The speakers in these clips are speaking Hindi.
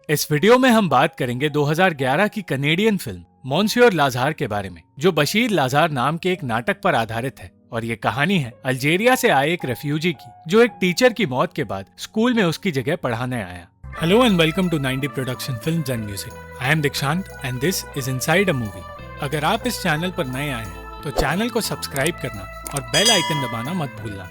इस वीडियो में हम बात करेंगे 2011 की कनेडियन फिल्म मॉन्सियोर लाज़ार के बारे में, जो बशीर लाज़ार नाम के एक नाटक पर आधारित है। और ये कहानी है अल्जीरिया से आए एक रेफ्यूजी की, जो एक टीचर की मौत के बाद स्कूल में उसकी जगह पढ़ाने आया। Hello and welcome to 90 production films and music. I am Dikshant and this is inside a movie. अगर आप इस चैनल पर नए आए हैं तो चैनल को सब्सक्राइब करना और बेल आइकन दबाना मत भूलना।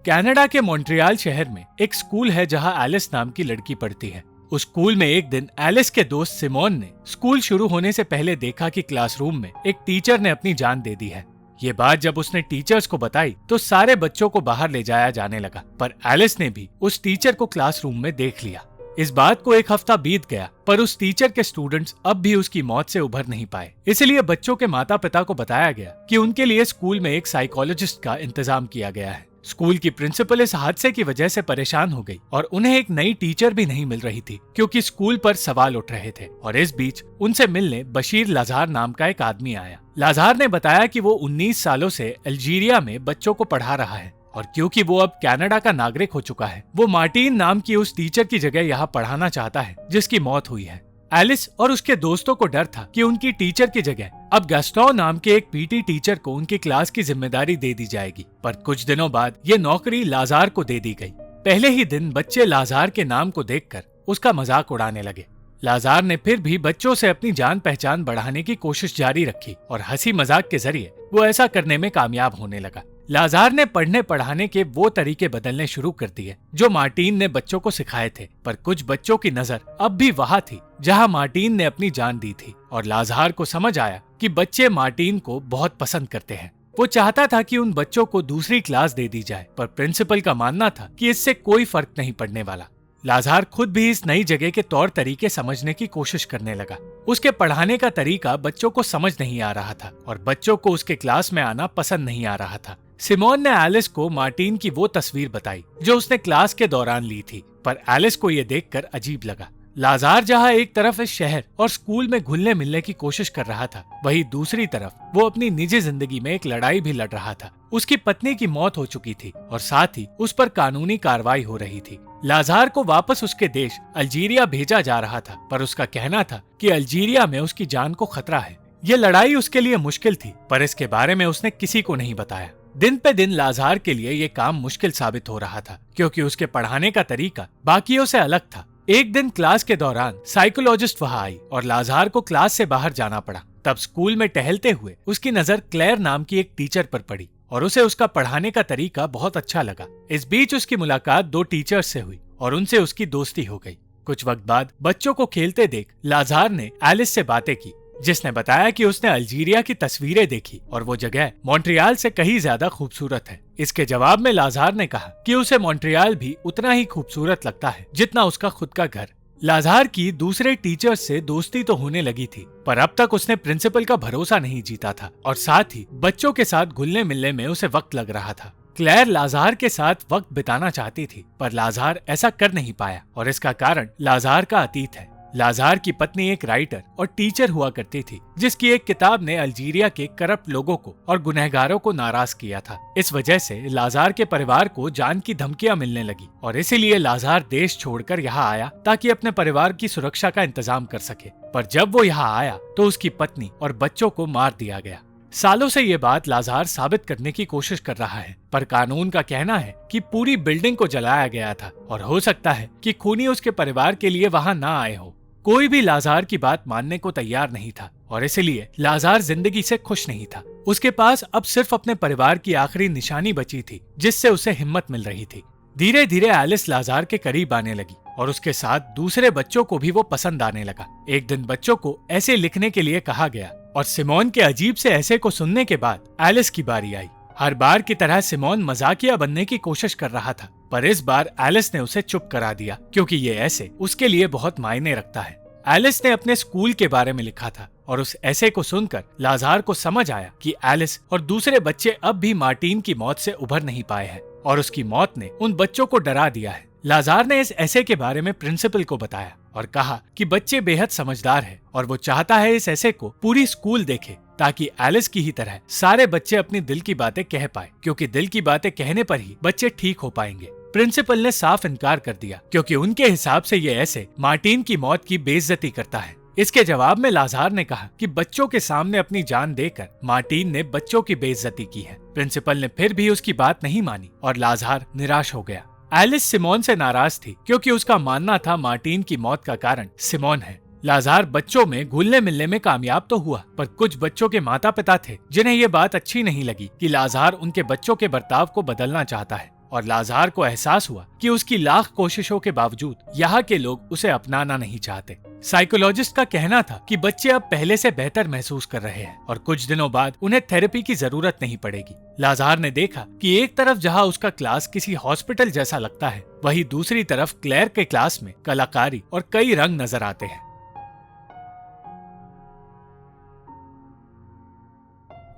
कनाडा के मॉन्ट्रियल शहर में एक स्कूल है जहाँ एलिस नाम की लड़की पढ़ती है। उस स्कूल में एक दिन एलिस के दोस्त सिमोन ने स्कूल शुरू होने से पहले देखा कि क्लासरूम में एक टीचर ने अपनी जान दे दी है। ये बात जब उसने टीचर्स को बताई तो सारे बच्चों को बाहर ले जाया जाने लगा, पर एलिस ने भी उस टीचर को क्लासरूम में देख लिया। इस बात को एक हफ्ता बीत गया, पर उस टीचर के स्टूडेंट्स अब भी उसकी मौत से उभर नहीं पाए। इसलिए बच्चों के माता पिता को बताया गया कि उनके लिए स्कूल में एक साइकोलॉजिस्ट का इंतजाम किया गया है। स्कूल की प्रिंसिपल इस हादसे की वजह से परेशान हो गई और उन्हें एक नई टीचर भी नहीं मिल रही थी, क्योंकि स्कूल पर सवाल उठ रहे थे। और इस बीच उनसे मिलने बशीर लाज़ार नाम का एक आदमी आया। लाज़ार ने बताया कि वो 19 सालों से अल्जीरिया में बच्चों को पढ़ा रहा है, और क्योंकि वो अब कनाडा का नागरिक हो चुका है, वो मार्टिन नाम की उस टीचर की जगह यहाँ पढ़ाना चाहता है जिसकी मौत हुई है। एलिस और उसके दोस्तों को डर था कि उनकी टीचर की जगह अब गैस्टो नाम के एक पीटी टीचर को उनकी क्लास की जिम्मेदारी दे दी जाएगी। पर कुछ दिनों बाद ये नौकरी लाज़ार को दे दी गई। पहले ही दिन बच्चे लाज़ार के नाम को देखकर उसका मजाक उड़ाने लगे। लाज़ार ने फिर भी बच्चों से अपनी जान पहचान बढ़ाने की कोशिश जारी रखी और हंसी मजाक के जरिए वो ऐसा करने में कामयाब होने लगा। लाज़ार ने पढ़ने पढ़ाने के वो तरीके बदलने शुरू कर दिए जो मार्टिन ने बच्चों को सिखाए थे, पर कुछ बच्चों की नजर अब भी वहाँ थी जहाँ मार्टिन ने अपनी जान दी थी। और लाज़ार को समझ आया कि बच्चे मार्टिन को बहुत पसंद करते हैं। वो चाहता था कि उन बच्चों को दूसरी क्लास दे दी जाए, पर प्रिंसिपल का मानना था कि इससे कोई फर्क नहीं पड़ने वाला। लाज़ार खुद भी इस नई जगह के तौर तरीके समझने की कोशिश करने लगा। उसके पढ़ाने का तरीका बच्चों को समझ नहीं आ रहा था और बच्चों को उसके क्लास में आना पसंद नहीं आ रहा था। सिमोन ने एलिस को मार्टिन की वो तस्वीर बताई जो उसने क्लास के दौरान ली थी, पर एलिस को ये देखकर अजीब लगा। लाज़ार जहाँ एक तरफ इस शहर और स्कूल में घुलने मिलने की कोशिश कर रहा था, वहीं दूसरी तरफ वो अपनी निजी जिंदगी में एक लड़ाई भी लड़ रहा था। उसकी पत्नी की मौत हो चुकी थी और साथ ही उस पर कानूनी कार्रवाई हो रही थी। लाज़ार को वापस उसके देश अल्जीरिया भेजा जा रहा था, पर उसका कहना था कि अल्जीरिया में उसकी जान को खतरा है। ये लड़ाई उसके लिए मुश्किल थी, पर इसके बारे में उसने किसी को नहीं बताया। दिन पे दिन लाज़ार के लिए ये काम मुश्किल साबित हो रहा था, क्योंकि उसके पढ़ाने का तरीका बाकियों से अलग था। एक दिन क्लास के दौरान साइकोलॉजिस्ट वहाँ आई और लाज़ार को क्लास से बाहर जाना पड़ा। तब स्कूल में टहलते हुए उसकी नजर क्लेयर नाम की एक टीचर पर पड़ी और उसे उसका पढ़ाने का तरीका बहुत अच्छा लगा। इस बीच उसकी मुलाकात दो टीचर्स से हुई और उनसे उसकी दोस्ती हो गई। कुछ वक्त बाद बच्चों को खेलते देख लाज़ार ने एलिस से बातें की, जिसने बताया कि उसने अल्जीरिया की तस्वीरें देखी और वो जगह मॉन्ट्रियल से कहीं ज्यादा खूबसूरत है। इसके जवाब में लाज़ार ने कहा कि उसे मॉन्ट्रियल भी उतना ही खूबसूरत लगता है जितना उसका खुद का घर। लाज़ार की दूसरे टीचर्स से दोस्ती तो होने लगी थी, पर अब तक उसने प्रिंसिपल का भरोसा नहीं जीता था और साथ ही बच्चों के साथ घुलने मिलने में उसे वक्त लग रहा था। क्लेयर लाज़ार के साथ वक्त बिताना चाहती थी, पर लाज़ार ऐसा कर नहीं पाया और इसका कारण लाज़ार का अतीत है। लाज़ार की पत्नी एक राइटर और टीचर हुआ करती थी, जिसकी एक किताब ने अल्जीरिया के करप्ट लोगों को और गुनहगारों को नाराज किया था। इस वजह से लाज़ार के परिवार को जान की धमकियां मिलने लगी और इसीलिए लाज़ार देश छोड़कर यहाँ आया ताकि अपने परिवार की सुरक्षा का इंतजाम कर सके। पर जब वो यहाँ आया तो उसकी पत्नी और बच्चों को मार दिया गया। सालों से ये बात लाज़ार साबित करने की कोशिश कर रहा है, पर कानून का कहना है कि पूरी बिल्डिंग को जलाया गया था और हो सकता है कि खूनी उसके परिवार के लिए वहाँ ना आए हो। कोई भी लाज़ार की बात मानने को तैयार नहीं था और इसलिए लाज़ार जिंदगी से खुश नहीं था। उसके पास अब सिर्फ अपने परिवार की आखिरी निशानी बची थी जिससे उसे हिम्मत मिल रही थी। धीरे धीरे एलिस लाज़ार के करीब आने लगी और उसके साथ दूसरे बच्चों को भी वो पसंद आने लगा। एक दिन बच्चों को ऐसे लिखने के लिए कहा गया और सिमोन के अजीब से ऐसे को सुनने के बाद एलिस की बारी आई। हर बार की तरह सिमोन मजाकिया बनने की कोशिश कर रहा था, पर इस बार एलिस ने उसे चुप करा दिया, क्योंकि ये ऐसे उसके लिए बहुत मायने रखता है। एलिस ने अपने स्कूल के बारे में लिखा था और उस ऐसे को सुनकर लाज़ार को समझ आया कि एलिस और दूसरे बच्चे अब भी मार्टिन की मौत से उभर नहीं पाए हैं और उसकी मौत ने उन बच्चों को डरा दिया है। लाज़ार ने इस ऐसे के बारे में प्रिंसिपल को बताया और कहा कि बच्चे बेहद समझदार है और वो चाहता है इस ऐसे को पूरी स्कूल देखे, ताकि एलिस की ही तरह सारे बच्चे अपनी दिल की बातें कह पाए, क्योंकि दिल की बातें कहने पर ही बच्चे ठीक हो पाएंगे। प्रिंसिपल ने साफ इनकार कर दिया क्योंकि उनके हिसाब से ये ऐसे मार्टिन की मौत की बेइज्जती करता है। इसके जवाब में लाजार ने कहा कि बच्चों के सामने अपनी जान देकर मार्टिन ने बच्चों की बेइज्जती की है। प्रिंसिपल ने फिर भी उसकी बात नहीं मानी और लाजार निराश हो गया। एलिस सिमोन से नाराज थी क्योंकि उसका मानना था मार्टिन की मौत का कारण सिमोन है। लाजार बच्चों में घुलने मिलने में कामयाब तो हुआ, पर कुछ बच्चों के माता पिता थे जिन्हें ये बात अच्छी नहीं लगी कि लाजार उनके बच्चों के बर्ताव को बदलना चाहता है, और लाजार को एहसास हुआ कि उसकी लाख कोशिशों के बावजूद यहाँ के लोग उसे अपनाना नहीं चाहते। साइकोलॉजिस्ट का कहना था कि बच्चे अब पहले से बेहतर महसूस कर रहे हैं और कुछ दिनों बाद उन्हें थेरेपी की जरूरत नहीं पड़ेगी। लाजार ने देखा कि एक तरफ जहाँ उसका क्लास किसी हॉस्पिटल जैसा लगता है, वहीं दूसरी तरफ क्लेयर के क्लास में कलाकारी और कई रंग नजर आते हैं।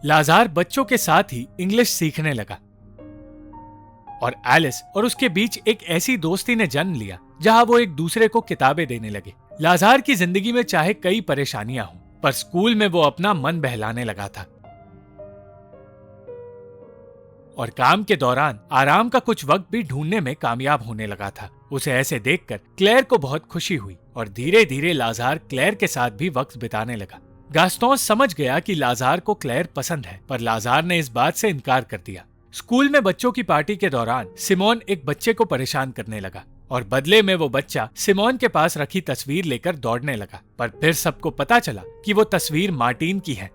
लाजार बच्चों के साथ ही इंग्लिश सीखने लगा और एलिस और उसके बीच एक ऐसी दोस्ती ने जन्म लिया जहां वो एक दूसरे को किताबें देने लगे। लाजार की जिंदगी में चाहे कई परेशानियां हों, पर स्कूल में वो अपना मन बहलाने लगा था और काम के दौरान आराम का कुछ वक्त भी ढूंढने में कामयाब होने लगा था। उसे ऐसे देखकर क्लेयर को बहुत खुशी हुई और धीरे धीरे लाजार क्लेयर के साथ भी वक्त बिताने लगा। गास्टोन समझ गया कि लाजार को क्लेयर पसंद है, पर लाजार ने इस बात से इनकार कर दिया। स्कूल में बच्चों की पार्टी के दौरान सिमोन एक बच्चे को परेशान करने लगा और बदले में वो बच्चा सिमोन के पास रखी तस्वीर लेकर दौड़ने लगा, पर फिर सबको पता चला कि वो तस्वीर मार्टिन की है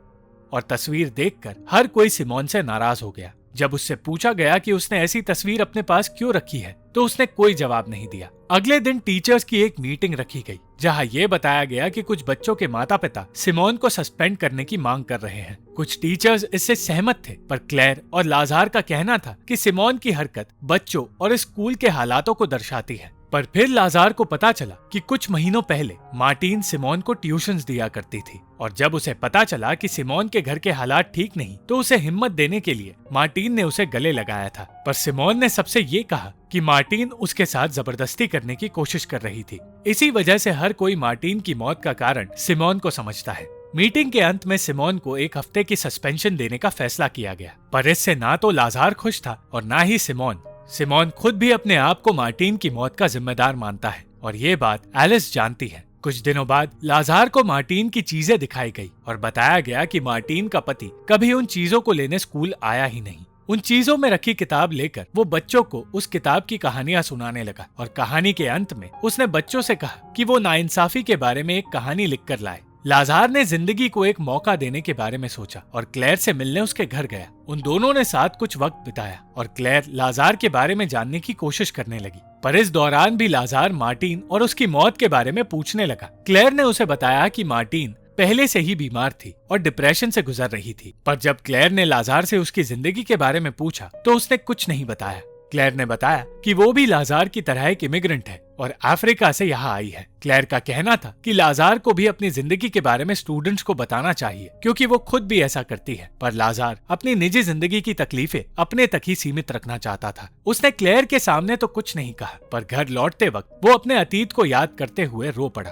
और तस्वीर देखकर हर कोई सिमोन से नाराज हो गया। जब उससे पूछा गया कि उसने ऐसी तस्वीर अपने पास क्यों रखी है, तो उसने कोई जवाब नहीं दिया। अगले दिन टीचर्स की एक मीटिंग रखी गई जहां ये बताया गया कि कुछ बच्चों के माता पिता सिमोन को सस्पेंड करने की मांग कर रहे हैं। कुछ टीचर्स इससे सहमत थे, पर क्लेयर और लाजार का कहना था कि सिमोन की हरकत बच्चों और स्कूल के हालातों को दर्शाती है। पर फिर लाजार को पता चला कि कुछ महीनों पहले मार्टिन सिमोन को ट्यूशंस दिया करती थी और जब उसे पता चला कि सिमोन के घर के हालात ठीक नहीं, तो उसे हिम्मत देने के लिए मार्टिन ने उसे गले लगाया था। पर सिमोन ने सबसे ये कहा कि मार्टिन उसके साथ जबरदस्ती करने की कोशिश कर रही थी। इसी वजह से हर कोई मार्टिन की मौत का कारण सिमोन को समझता है। मीटिंग के अंत में सिमोन को 1 हफ्ते की सस्पेंशन देने का फैसला किया गया, पर इससे ना तो लाजार खुश था और ना ही सिमोन। सिमोन खुद भी अपने आप को मार्टिन की मौत का जिम्मेदार मानता है और ये बात एलिस जानती है। कुछ दिनों बाद लाजार को मार्टिन की चीजें दिखाई गई और बताया गया कि मार्टिन का पति कभी उन चीजों को लेने स्कूल आया ही नहीं। उन चीजों में रखी किताब लेकर वो बच्चों को उस किताब की कहानियां सुनाने लगा और कहानी के अंत में उसने बच्चों से कहा कि वो नाइंसाफी के बारे में एक कहानी लिखकर लाए। लाजार ने जिंदगी को एक मौका देने के बारे में सोचा और क्लेयर से मिलने उसके घर गया। उन दोनों ने साथ कुछ वक्त बिताया और क्लेयर लाजार के बारे में जानने की कोशिश करने लगी, पर इस दौरान भी लाजार मार्टिन और उसकी मौत के बारे में पूछने लगा। क्लेयर ने उसे बताया कि मार्टिन पहले से ही बीमार थी और डिप्रेशन से गुजर रही थी, पर जब क्लेयर ने लाजार से उसकी जिंदगी के बारे में पूछा तो उसने कुछ नहीं बताया। क्लेयर ने बताया कि वो भी लाजार की तरह एक इमिग्रेंट है और अफ्रीका से यहाँ आई है। क्लेयर का कहना था कि लाजार को भी अपनी जिंदगी के बारे में स्टूडेंट्स को बताना चाहिए क्योंकि वो खुद भी ऐसा करती है, पर लाजार अपनी निजी जिंदगी की तकलीफें अपने तक ही सीमित रखना चाहता था। उसने क्लेयर के सामने तो कुछ नहीं कहा, पर घर लौटते वक्त वो अपने अतीत को याद करते हुए रो पड़ा।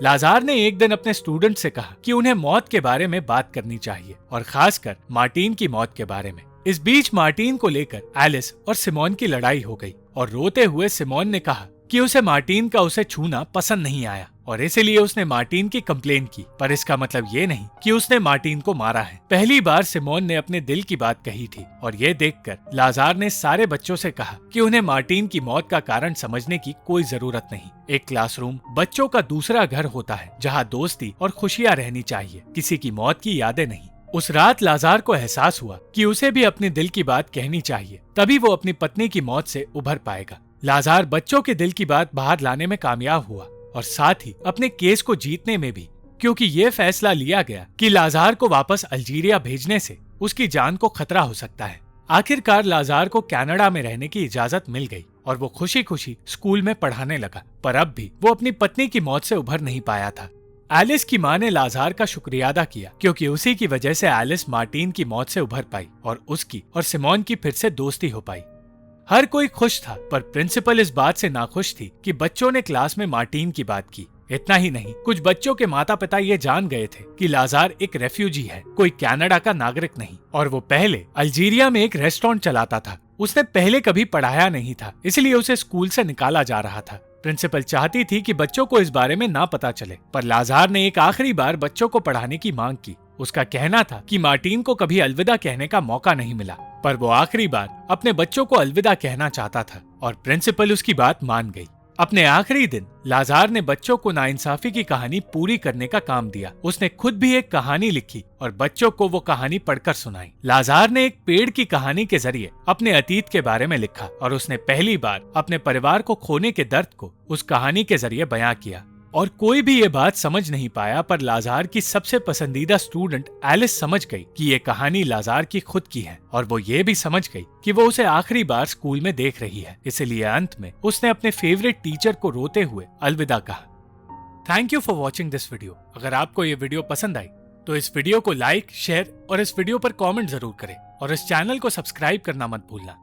लाजार ने एक दिन अपने स्टूडेंट से कहा कि उन्हें मौत के बारे में बात करनी चाहिए और खासकर मार्टिन की मौत के बारे में। इस बीच मार्टिन को लेकर एलिस और सिमोन की लड़ाई हो गई और रोते हुए सिमोन ने कहा कि उसे मार्टिन का उसे छूना पसंद नहीं आया और इसीलिए उसने मार्टिन की कंप्लेन की, पर इसका मतलब ये नहीं कि उसने मार्टिन को मारा है। पहली बार सिमोन ने अपने दिल की बात कही थी और ये देखकर लाजार ने सारे बच्चों से कहा कि उन्हें मार्टिन की मौत का कारण समझने की कोई जरूरत नहीं। एक क्लासरूम बच्चों का दूसरा घर होता है जहाँ दोस्ती और खुशियाँ रहनी चाहिए, किसी की मौत की यादें नहीं। उस रात लाजार को एहसास हुआ कि उसे भी अपने दिल की बात कहनी चाहिए, तभी वो अपनी पत्नी की मौत से उभर पाएगा। लाजार बच्चों के दिल की बात बाहर लाने में कामयाब हुआ और साथ ही अपने केस को जीतने में भी, क्योंकि ये फैसला लिया गया कि लाजार को वापस अल्जीरिया भेजने से उसकी जान को खतरा हो सकता है। आखिरकार लाजार को कनाडा में रहने की इजाजत मिल गई और वो खुशी खुशी स्कूल में पढ़ाने लगा, पर अब भी वो अपनी पत्नी की मौत से उभर नहीं पाया था। एलिस की माँ ने लाजार का शुक्रिया अदा किया क्योंकि उसी की वजह से एलिस मार्टिन की मौत से उभर पाई और उसकी और सिमोन की फिर से दोस्ती हो पाई। हर कोई खुश था, पर प्रिंसिपल इस बात से नाखुश थी कि बच्चों ने क्लास में मार्टिन की बात की। इतना ही नहीं, कुछ बच्चों के माता पिता ये जान गए थे कि लाजार एक रेफ्यूजी है, कोई कनाडा का नागरिक नहीं, और वो पहले अल्जीरिया में एक रेस्टोरेंट चलाता था। उसने पहले कभी पढ़ाया नहीं था, इसलिए उसे स्कूल से निकाला जा रहा था। प्रिंसिपल चाहती थी कि बच्चों को इस बारे में ना पता चले, पर लाजार ने एक आखिरी बार बच्चों को पढ़ाने की मांग की। उसका कहना था कि मार्टिन को कभी अलविदा कहने का मौका नहीं मिला, पर वो आखिरी बार अपने बच्चों को अलविदा कहना चाहता था और प्रिंसिपल उसकी बात मान गई। अपने आखिरी दिन लाजार ने बच्चों को नाइंसाफी की कहानी पूरी करने का काम दिया। उसने खुद भी एक कहानी लिखी और बच्चों को वो कहानी पढ़कर सुनाई। लाजार ने एक पेड़ की कहानी के जरिए अपने अतीत के बारे में लिखा और उसने पहली बार अपने परिवार को खोने के दर्द को उस कहानी के जरिए बयां किया। और कोई भी ये बात समझ नहीं पाया, पर लाजार की सबसे पसंदीदा स्टूडेंट एलिस समझ गई कि ये कहानी लाजार की खुद की है और वो ये भी समझ गई कि वो उसे आखिरी बार स्कूल में देख रही है। इसलिए अंत में उसने अपने फेवरेट टीचर को रोते हुए अलविदा कहा। Thank you for watching this video. अगर आपको ये वीडियो पसंद आई तो इस वीडियो को लाइक, शेयर और इस वीडियो पर कॉमेंट जरूर करें और इस चैनल को सब्सक्राइब करना मत भूलना।